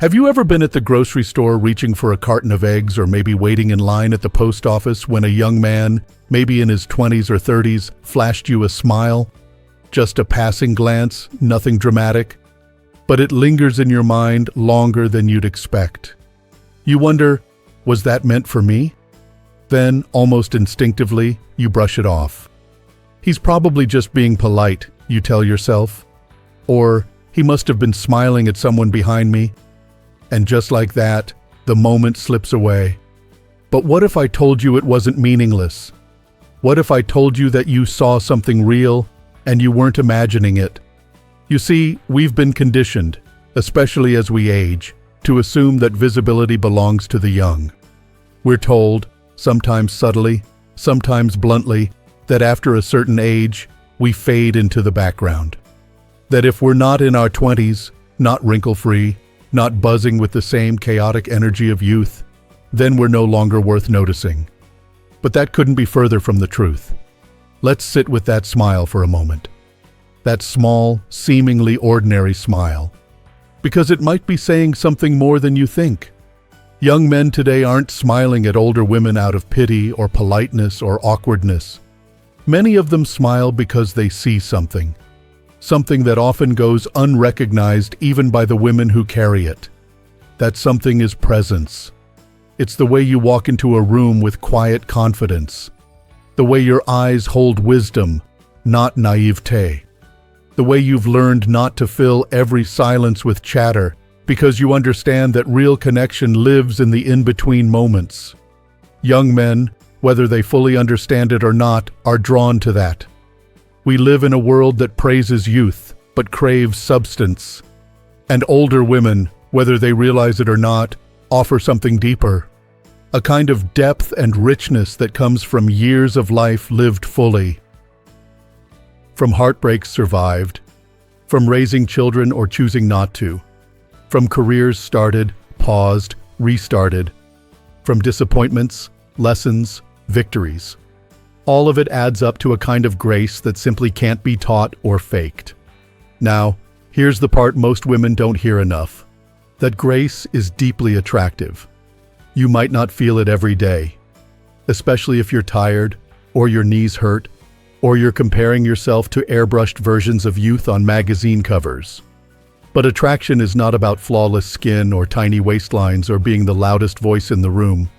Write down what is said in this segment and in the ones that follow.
Have you ever been at the grocery store reaching for a carton of eggs or maybe waiting in line at the post office when a young man, maybe in his 20s or 30s, flashed you a smile? Just a passing glance, nothing dramatic, but it lingers in your mind longer than you'd expect. You wonder, was that meant for me? Then, almost instinctively, you brush it off. He's probably just being polite, you tell yourself. Or, he must have been smiling at someone behind me. And just like that, the moment slips away. But what if I told you it wasn't meaningless? What if I told you that you saw something real and you weren't imagining it? You see, we've been conditioned, especially as we age, to assume that visibility belongs to the young. We're told, sometimes subtly, sometimes bluntly, that after a certain age, we fade into the background. That if we're not in our 20s, not wrinkle-free, not buzzing with the same chaotic energy of youth, then we're no longer worth noticing. But that couldn't be further from the truth. Let's sit with that smile for a moment. That small, seemingly ordinary smile. Because it might be saying something more than you think. Young men today aren't smiling at older women out of pity or politeness or awkwardness. Many of them smile because they see something. Something that often goes unrecognized even by the women who carry it. That something is presence. It's the way you walk into a room with quiet confidence. The way your eyes hold wisdom, not naivete. The way you've learned not to fill every silence with chatter because you understand that real connection lives in the in-between moments. Young men, whether they fully understand it or not, are drawn to that. We live in a world that praises youth, but craves substance. And older women, whether they realize it or not, offer something deeper. A kind of depth and richness that comes from years of life lived fully. From heartbreaks survived, from raising children or choosing not to, from careers started, paused, restarted, from disappointments, lessons, victories. All of it adds up to a kind of grace that simply can't be taught or faked. Now, here's the part most women don't hear enough. That grace is deeply attractive. You might not feel it every day, especially if you're tired, or your knees hurt, or you're comparing yourself to airbrushed versions of youth on magazine covers. But attraction is not about flawless skin or tiny waistlines or being the loudest voice in the room.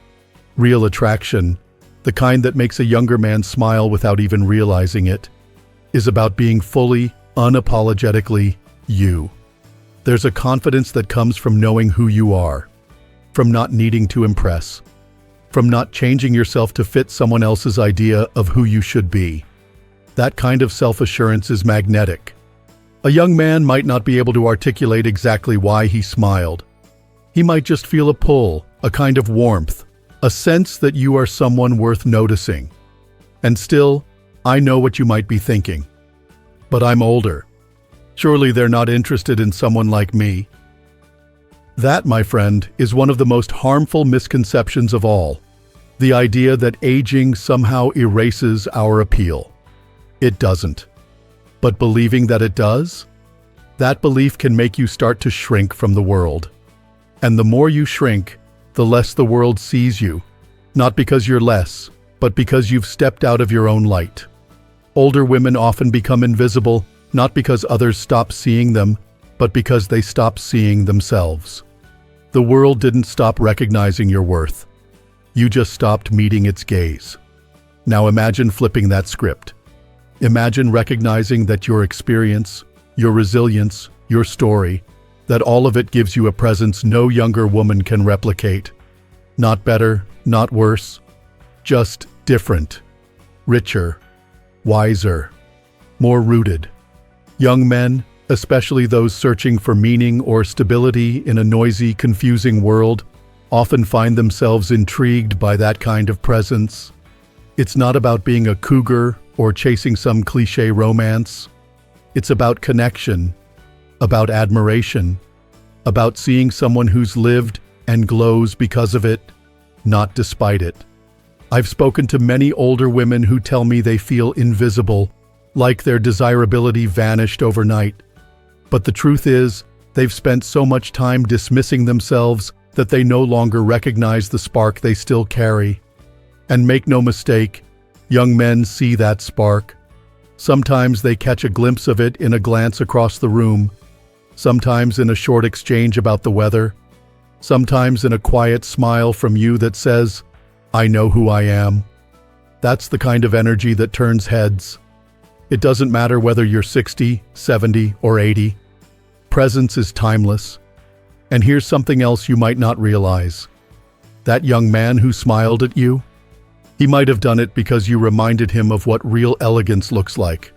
Real attraction, the kind that makes a younger man smile without even realizing it, is about being fully, unapologetically you. There's a confidence that comes from knowing who you are, from not needing to impress, from not changing yourself to fit someone else's idea of who you should be. That kind of self-assurance is magnetic. A young man might not be able to articulate exactly why he smiled. He might just feel a pull, a kind of warmth, a sense that you are someone worth noticing. And still, I know what you might be thinking. But I'm older. Surely they're not interested in someone like me. That, my friend, is one of the most harmful misconceptions of all. The idea that aging somehow erases our appeal. It doesn't. But believing that it does? That belief can make you start to shrink from the world. And the more you shrink, the less the world sees you, not because you're less, but because you've stepped out of your own light. Older women often become invisible, not because others stop seeing them, but because they stop seeing themselves. The world didn't stop recognizing your worth. You just stopped meeting its gaze. Now imagine flipping that script. Imagine recognizing that your experience, your resilience, your story, that all of it gives you a presence no younger woman can replicate. Not better, not worse, just different, richer, wiser, more rooted. Young men, especially those searching for meaning or stability in a noisy, confusing world, often find themselves intrigued by that kind of presence. It's not about being a cougar or chasing some cliché romance. It's about connection, about admiration, about seeing someone who's lived and glows because of it, not despite it. I've spoken to many older women who tell me they feel invisible, like their desirability vanished overnight. But the truth is, They've spent so much time dismissing themselves that they no longer recognize the spark they still carry. And make no mistake, young men see that spark. Sometimes they catch a glimpse of it in a glance across the room, sometimes in a short exchange about the weather, sometimes in a quiet smile from you that says, "I know who I am." That's the kind of energy that turns heads. It doesn't matter whether you're 60, 70, or 80. Presence is timeless. And here's something else you might not realize. That young man who smiled at you, he might have done it because you reminded him of what real elegance looks like,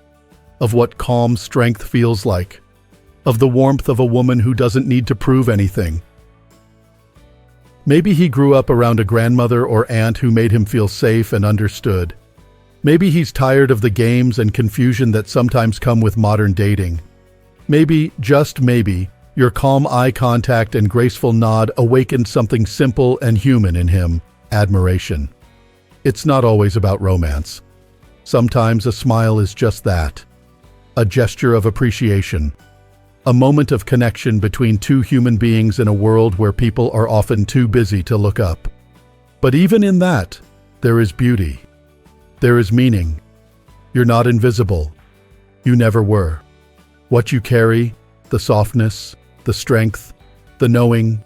of what calm strength feels like, of the warmth of a woman who doesn't need to prove anything. Maybe he grew up around a grandmother or aunt who made him feel safe and understood. Maybe he's tired of the games and confusion that sometimes come with modern dating. Maybe, just maybe, your calm eye contact and graceful nod awakened something simple and human in him: admiration. It's not always about romance. Sometimes a smile is just that. A gesture of appreciation. A moment of connection between two human beings in a world where people are often too busy to look up. But even in that, there is beauty. There is meaning. You're not invisible. You never were. What you carry, the softness, the strength, the knowing,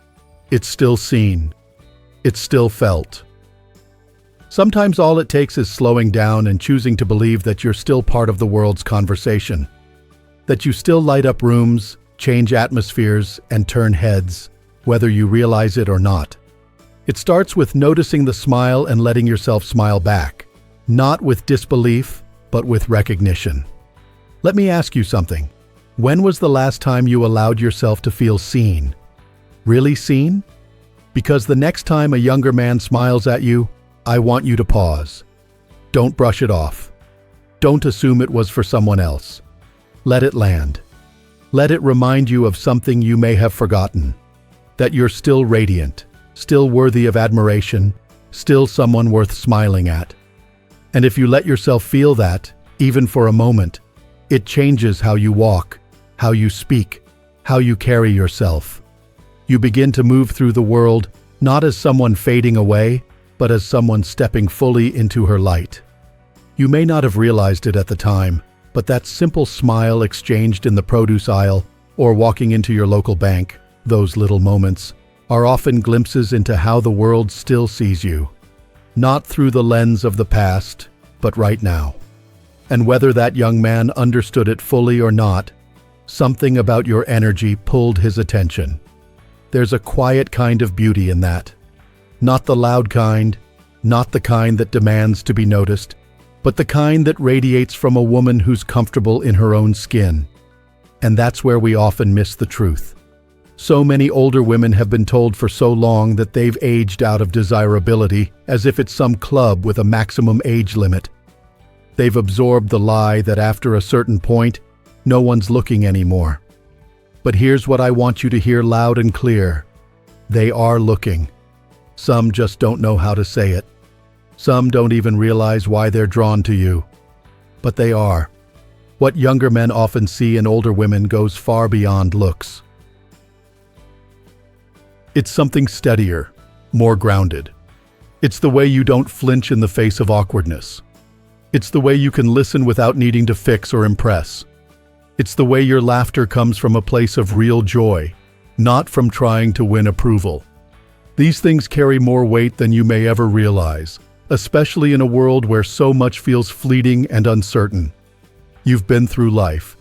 it's still seen. It's still felt. Sometimes all it takes is slowing down and choosing to believe that you're still part of the world's conversation. That you still light up rooms, change atmospheres, and turn heads, whether you realize it or not. It starts with noticing the smile and letting yourself smile back. Not with disbelief, but with recognition. Let me ask you something. When was the last time you allowed yourself to feel seen? Really seen? Because the next time a younger man smiles at you, I want you to pause. Don't brush it off. Don't assume it was for someone else. Let it land. Let it remind you of something you may have forgotten. That you're still radiant, still worthy of admiration, still someone worth smiling at. And if you let yourself feel that, even for a moment, it changes how you walk, how you speak, how you carry yourself. You begin to move through the world not as someone fading away, but as someone stepping fully into her light. You may not have realized it at the time, but that simple smile exchanged in the produce aisle or walking into your local bank, those little moments, are often glimpses into how the world still sees you. Not through the lens of the past, but right now. And whether that young man understood it fully or not, something about your energy pulled his attention. There's a quiet kind of beauty in that. Not the loud kind, not the kind that demands to be noticed, but the kind that radiates from a woman who's comfortable in her own skin. And that's where we often miss the truth. So many older women have been told for so long that they've aged out of desirability, as if it's some club with a maximum age limit. They've absorbed the lie that after a certain point, no one's looking anymore. But here's what I want you to hear loud and clear. They are looking. Some just don't know how to say it. Some don't even realize why they're drawn to you. But they are. What younger men often see in older women goes far beyond looks. It's something steadier, more grounded. It's the way you don't flinch in the face of awkwardness. It's the way you can listen without needing to fix or impress. It's the way your laughter comes from a place of real joy, not from trying to win approval. These things carry more weight than you may ever realize, especially in a world where so much feels fleeting and uncertain. You've been through life.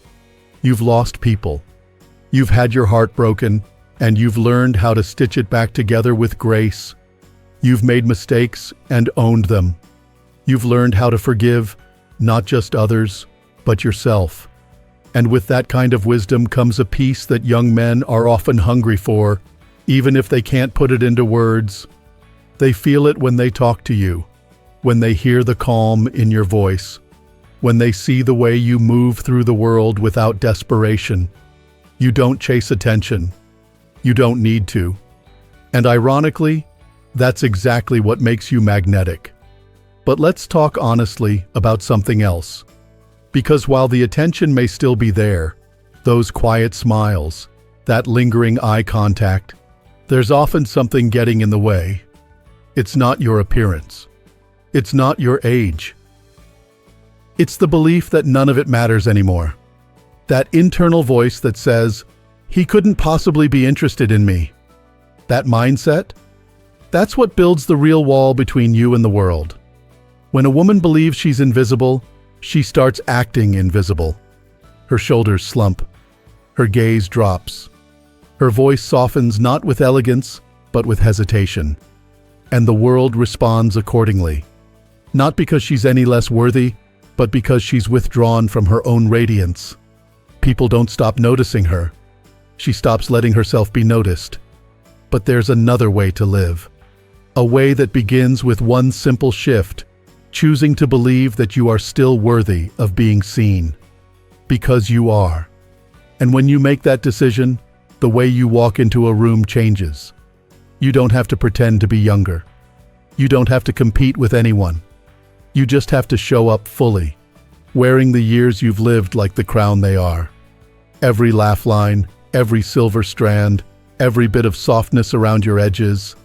You've lost people. You've had your heart broken, and you've learned how to stitch it back together with grace. You've made mistakes and owned them. You've learned how to forgive, not just others, but yourself. And with that kind of wisdom comes a peace that young men are often hungry for, even if they can't put it into words. They feel it when they talk to you, when they hear the calm in your voice, when they see the way you move through the world without desperation. You don't chase attention. You don't need to. And ironically, that's exactly what makes you magnetic. But let's talk honestly about something else. Because while the attention may still be there, those quiet smiles, that lingering eye contact. There's often something getting in the way. It's not your appearance. It's not your age. It's the belief that none of it matters anymore. That internal voice that says, "He couldn't possibly be interested in me." That mindset? That's what builds the real wall between you and the world. When a woman believes she's invisible, she starts acting invisible. Her shoulders slump. Her gaze drops. Her voice softens not with elegance, but with hesitation. And the world responds accordingly. Not because she's any less worthy, but because she's withdrawn from her own radiance. People don't stop noticing her. She stops letting herself be noticed. But there's another way to live. A way that begins with one simple shift, choosing to believe that you are still worthy of being seen. Because you are. And when you make that decision, the way you walk into a room changes. You don't have to pretend to be younger. You don't have to compete with anyone. You just have to show up fully, wearing the years you've lived like the crown they are. Every laugh line, every silver strand, every bit of softness around your edges,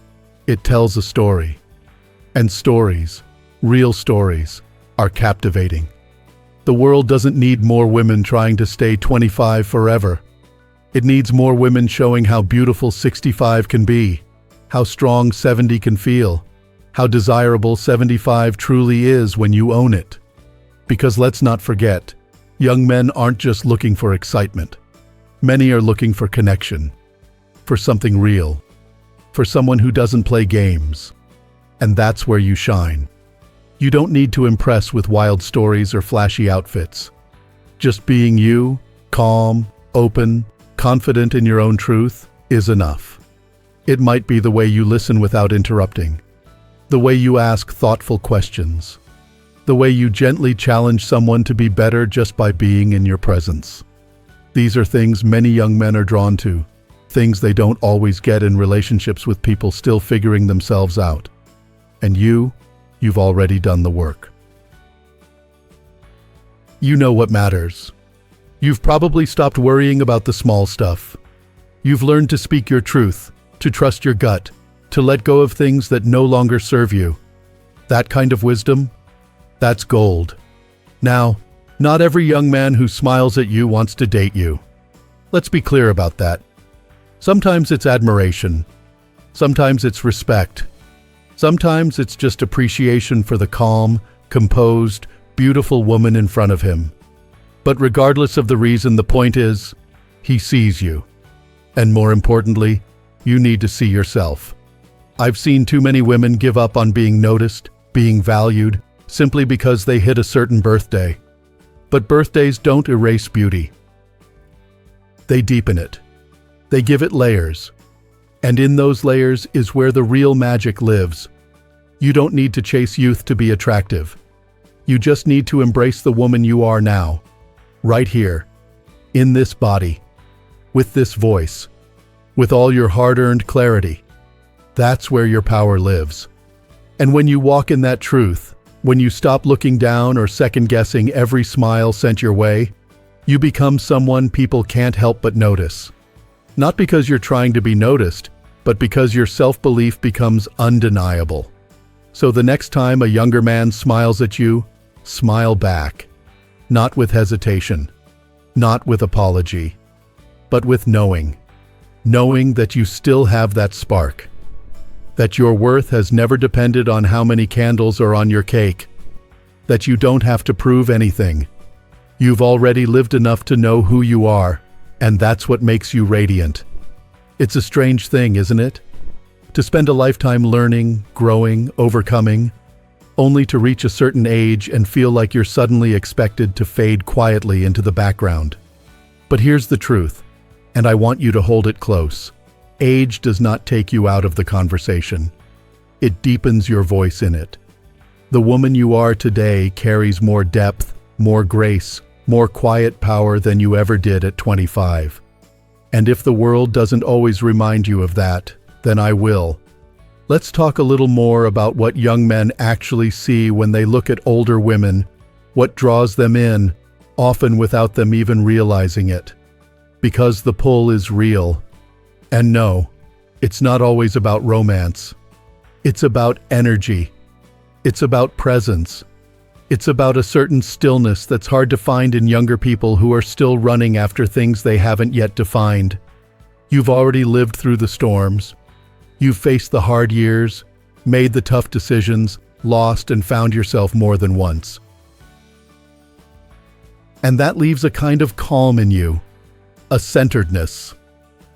it tells a story. And stories, real stories, are captivating. The world doesn't need more women trying to stay 25 forever. It needs more women showing how beautiful 65 can be, how strong 70 can feel, how desirable 75 truly is when you own it. Because let's not forget, young men aren't just looking for excitement. Many are looking for connection, for something real, for someone who doesn't play games. And that's where you shine. You don't need to impress with wild stories or flashy outfits. Just being you, calm, open, confident in your own truth, is enough. It might be the way you listen without interrupting, the way you ask thoughtful questions, the way you gently challenge someone to be better just by being in your presence. These are things many young men are drawn to, things they don't always get in relationships with people still figuring themselves out. And you've already done the work. You know what matters. You've probably stopped worrying about the small stuff. You've learned to speak your truth, to trust your gut, to let go of things that no longer serve you. That kind of wisdom, that's gold. Now, not every young man who smiles at you wants to date you. Let's be clear about that. Sometimes it's admiration. Sometimes it's respect. Sometimes it's just appreciation for the calm, composed, beautiful woman in front of him. But regardless of the reason, the point is, he sees you. And more importantly, you need to see yourself. I've seen too many women give up on being noticed, being valued, simply because they hit a certain birthday. But birthdays don't erase beauty. They deepen it. They give it layers. And in those layers is where the real magic lives. You don't need to chase youth to be attractive. You just need to embrace the woman you are now, right here, in this body, with this voice, with all your hard-earned clarity. That's where your power lives. And when you walk in that truth, when you stop looking down or second-guessing every smile sent your way, you become someone people can't help but notice. Not because you're trying to be noticed, but because your self-belief becomes undeniable. So the next time a younger man smiles at you, smile back. Not with hesitation, not with apology, but with knowing. Knowing that you still have that spark. That your worth has never depended on how many candles are on your cake. That you don't have to prove anything. You've already lived enough to know who you are, and that's what makes you radiant. It's a strange thing, isn't it? To spend a lifetime learning, growing, overcoming, only to reach a certain age and feel like you're suddenly expected to fade quietly into the background. But here's the truth, and I want you to hold it close. Age does not take you out of the conversation. It deepens your voice in it. The woman you are today carries more depth, more grace, more quiet power than you ever did at 25. And if the world doesn't always remind you of that, then I will. Let's talk a little more about what young men actually see when they look at older women, what draws them in, often without them even realizing it. because the pull is real. And no, it's not always about romance. It's about energy. It's about presence. It's about a certain stillness that's hard to find in younger people who are still running after things they haven't yet defined. You've already lived through the storms. You've faced the hard years, made the tough decisions, lost and found yourself more than once. And that leaves a kind of calm in you, a centeredness.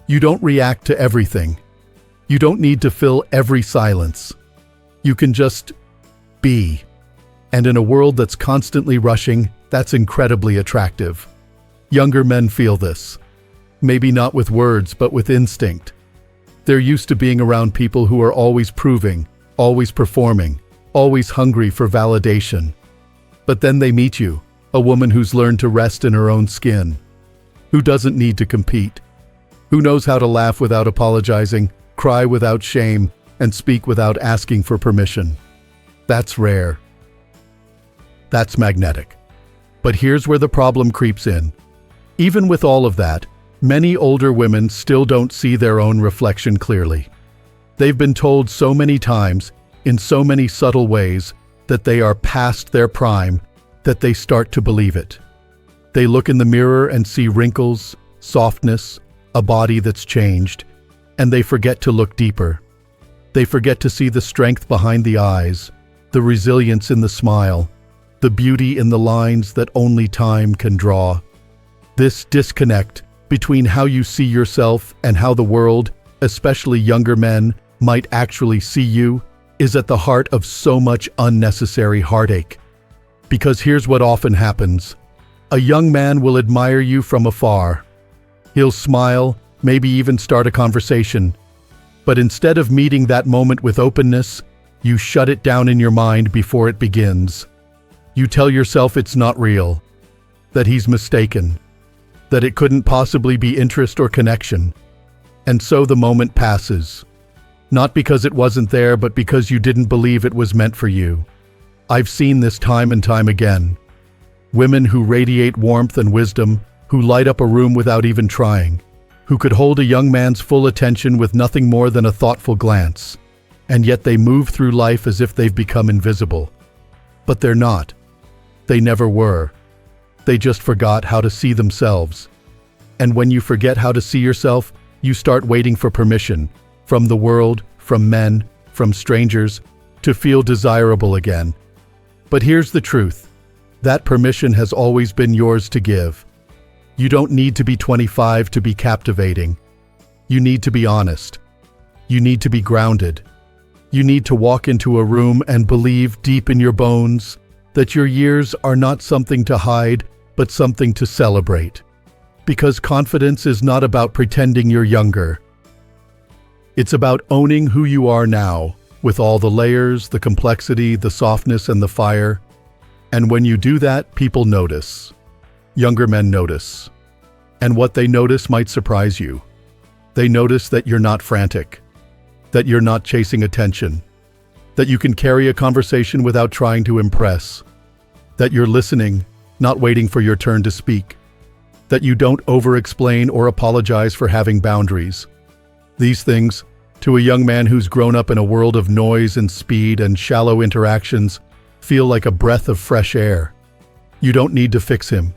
You don't react to everything. You don't need to fill every silence. You can just be. And in a world that's constantly rushing, that's incredibly attractive. Younger men feel this. Maybe not with words, but with instinct. They're used to being around people who are always proving, always performing, always hungry for validation. But then they meet you, a woman who's learned to rest in her own skin, who doesn't need to compete, who knows how to laugh without apologizing, cry without shame, and speak without asking for permission. That's rare. That's magnetic. But here's where the problem creeps in. Even with all of that, many older women still don't see their own reflection clearly. They've been told so many times, in so many subtle ways, that they are past their prime, that they start to believe it. They look in the mirror and see wrinkles, softness, a body that's changed, and they forget to look deeper. They forget to see the strength behind the eyes, the resilience in the smile, the beauty in the lines that only time can draw. This disconnect between how you see yourself and how the world, especially younger men, might actually see you, is at the heart of so much unnecessary heartache. Because here's what often happens. A young man will admire you from afar. He'll smile, maybe even start a conversation. But instead of meeting that moment with openness, you shut it down in your mind before it begins. You tell yourself it's not real, that he's mistaken, that it couldn't possibly be interest or connection. And so the moment passes. Not because it wasn't there, but because you didn't believe it was meant for you. I've seen this time and time again. Women who radiate warmth and wisdom, who light up a room without even trying, who could hold a young man's full attention with nothing more than a thoughtful glance, and yet they move through life as if they've become invisible. But they're not. They never were. They just forgot how to see themselves. And when you forget how to see yourself, you start waiting for permission, from the world, from men, from strangers, to feel desirable again. But here's the truth. That permission has always been yours to give. You don't need to be 25 to be captivating. You need to be honest. You need to be grounded. You need to walk into a room and believe deep in your bones that your years are not something to hide, but something to celebrate. Because confidence is not about pretending you're younger. It's about owning who you are now, with all the layers, the complexity, the softness, and the fire. And when you do that, people notice. Younger men notice. And what they notice might surprise you. They notice that you're not frantic, that you're not chasing attention, that you can carry a conversation without trying to impress, that you're listening, not waiting for your turn to speak, that you don't over-explain or apologize for having boundaries. These things, to a young man who's grown up in a world of noise and speed and shallow interactions, feel like a breath of fresh air. You don't need to fix him.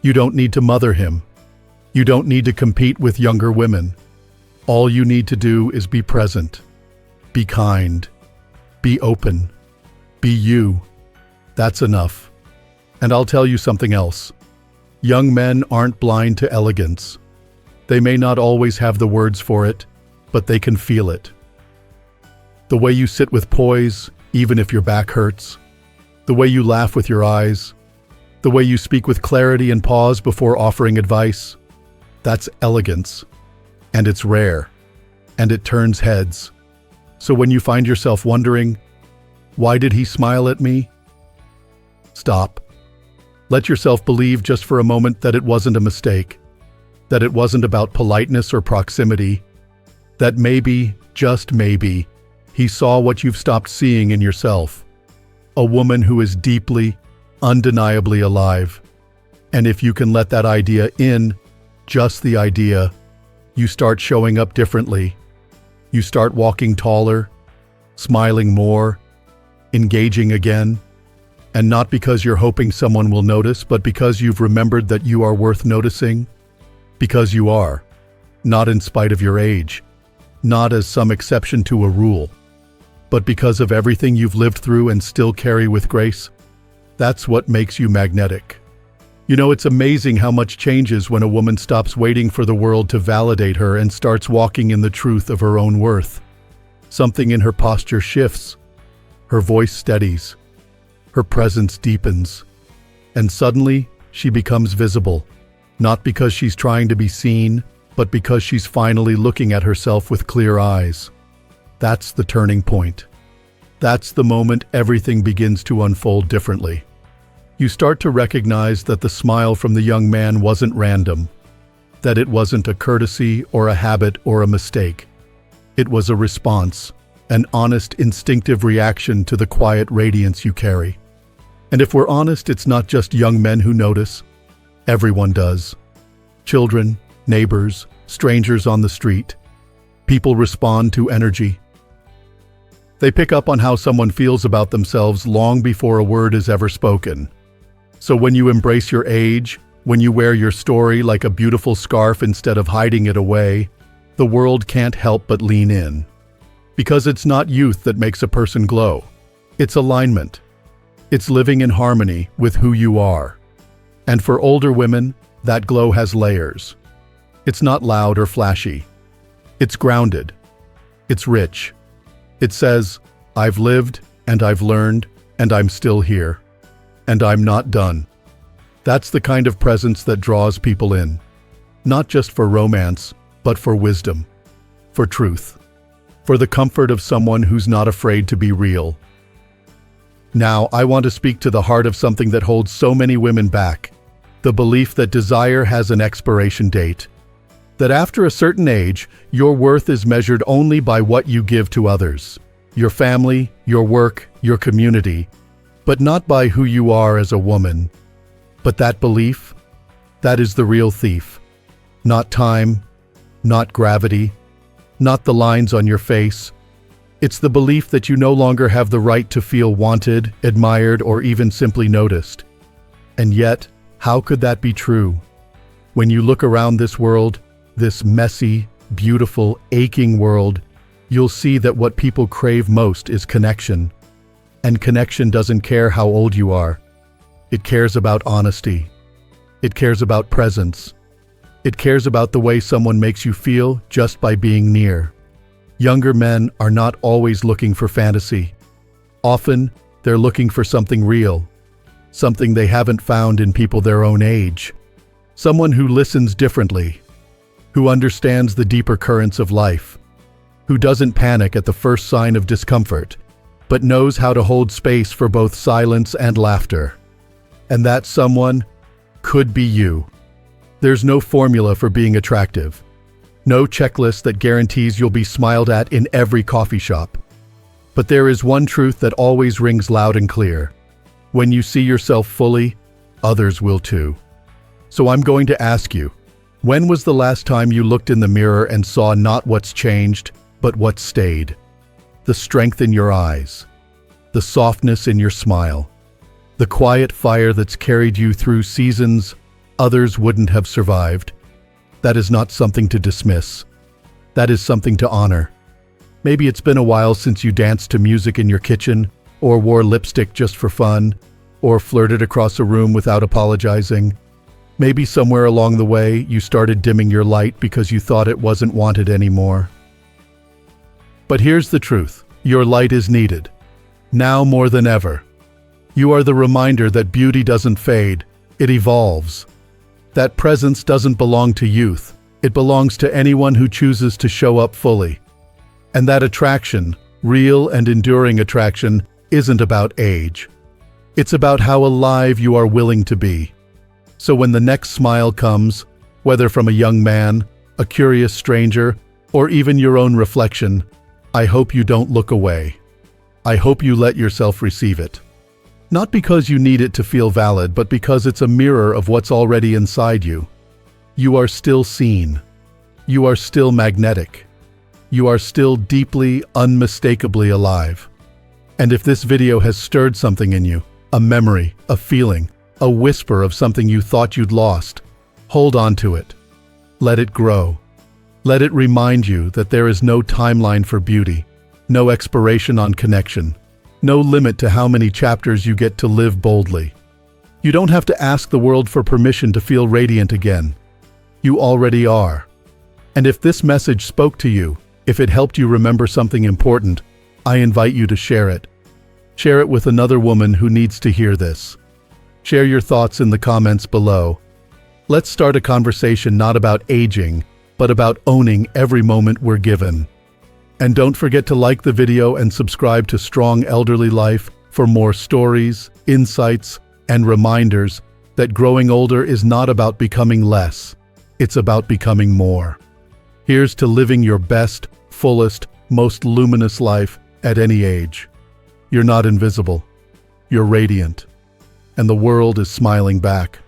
You don't need to mother him. You don't need to compete with younger women. All you need to do is be present, be kind, be open, be you. That's enough. And I'll tell you something else. Young men aren't blind to elegance. They may not always have the words for it, but they can feel it. The way you sit with poise, even if your back hurts. The way you laugh with your eyes. The way you speak with clarity and pause before offering advice. That's elegance. And it's rare. And it turns heads. So when you find yourself wondering, why did he smile at me? Stop. Let yourself believe just for a moment that it wasn't a mistake. That it wasn't about politeness or proximity. That maybe, just maybe, he saw what you've stopped seeing in yourself. A woman who is deeply, undeniably alive. And if you can let that idea in, just the idea, you start showing up differently. You start walking taller, smiling more, engaging again. And not because you're hoping someone will notice, but because you've remembered that you are worth noticing. Because you are, not in spite of your age, not as some exception to a rule, but because of everything you've lived through and still carry with grace. That's what makes you magnetic. You know, it's amazing how much changes when a woman stops waiting for the world to validate her and starts walking in the truth of her own worth. Something in her posture shifts, her voice steadies, her presence deepens, and suddenly she becomes visible, not because she's trying to be seen, but because she's finally looking at herself with clear eyes. That's the turning point. That's the moment everything begins to unfold differently. You start to recognize that the smile from the young man wasn't random, that it wasn't a courtesy or a habit or a mistake. It was a response, an honest, instinctive reaction to the quiet radiance you carry. And if we're honest, it's not just young men who notice. Everyone does. Children, neighbors, strangers on the street. People respond to energy. They pick up on how someone feels about themselves long before a word is ever spoken. So when you embrace your age, when you wear your story like a beautiful scarf instead of hiding it away, the world can't help but lean in. Because it's not youth that makes a person glow. It's alignment. It's living in harmony with who you are. And for older women, that glow has layers. It's not loud or flashy. It's grounded. It's rich. It says, I've lived and I've learned and I'm still here. And I'm not done. That's the kind of presence that draws people in. Not just for romance, but for wisdom, for truth, for the comfort of someone who's not afraid to be real. Now, I want to speak to the heart of something that holds so many women back, the belief that desire has an expiration date. That after a certain age, your worth is measured only by what you give to others, your family, your work, your community, but not by who you are as a woman. But that belief, that is the real thief. Not time, not gravity, not the lines on your face. It's the belief that you no longer have the right to feel wanted, admired, or even simply noticed. And yet, how could that be true? When you look around this world, this messy, beautiful, aching world, you'll see that what people crave most is connection. And connection doesn't care how old you are. It cares about honesty. It cares about presence. It cares about the way someone makes you feel just by being near. Younger men are not always looking for fantasy. Often, they're looking for something real, something they haven't found in people their own age. Someone who listens differently, who understands the deeper currents of life, who doesn't panic at the first sign of discomfort, but knows how to hold space for both silence and laughter. And that someone could be you. There's no formula for being attractive. No checklist that guarantees you'll be smiled at in every coffee shop. But there is one truth that always rings loud and clear. When you see yourself fully, others will too. So I'm going to ask you, when was the last time you looked in the mirror and saw not what's changed, but what stayed? The strength in your eyes, the softness in your smile, the quiet fire that's carried you through seasons others wouldn't have survived. That is not something to dismiss. That is something to honor. Maybe it's been a while since you danced to music in your kitchen, or wore lipstick just for fun, or flirted across a room without apologizing. Maybe somewhere along the way you started dimming your light because you thought it wasn't wanted anymore. But here's the truth. Your light is needed. Now more than ever. You are the reminder that beauty doesn't fade, it evolves. That presence doesn't belong to youth. It belongs to anyone who chooses to show up fully. And that attraction, real and enduring attraction, isn't about age. It's about how alive you are willing to be. So when the next smile comes, whether from a young man, a curious stranger, or even your own reflection, I hope you don't look away. I hope you let yourself receive it. Not because you need it to feel valid, but because it's a mirror of what's already inside you. You are still seen. You are still magnetic. You are still deeply, unmistakably alive. And if this video has stirred something in you, a memory, a feeling, a whisper of something you thought you'd lost, hold on to it. Let it grow. Let it remind you that there is no timeline for beauty, no expiration on connection, no limit to how many chapters you get to live boldly. You don't have to ask the world for permission to feel radiant again. You already are. And if this message spoke to you, if it helped you remember something important, I invite you to share it. Share it with another woman who needs to hear this. Share your thoughts in the comments below. Let's start a conversation not about aging, but about owning every moment we're given. And don't forget to like the video and subscribe to Strong Elderly Life for more stories, insights, and reminders that growing older is not about becoming less. It's about becoming more. Here's to living your best, fullest, most luminous life at any age. You're not invisible. You're radiant. And the world is smiling back.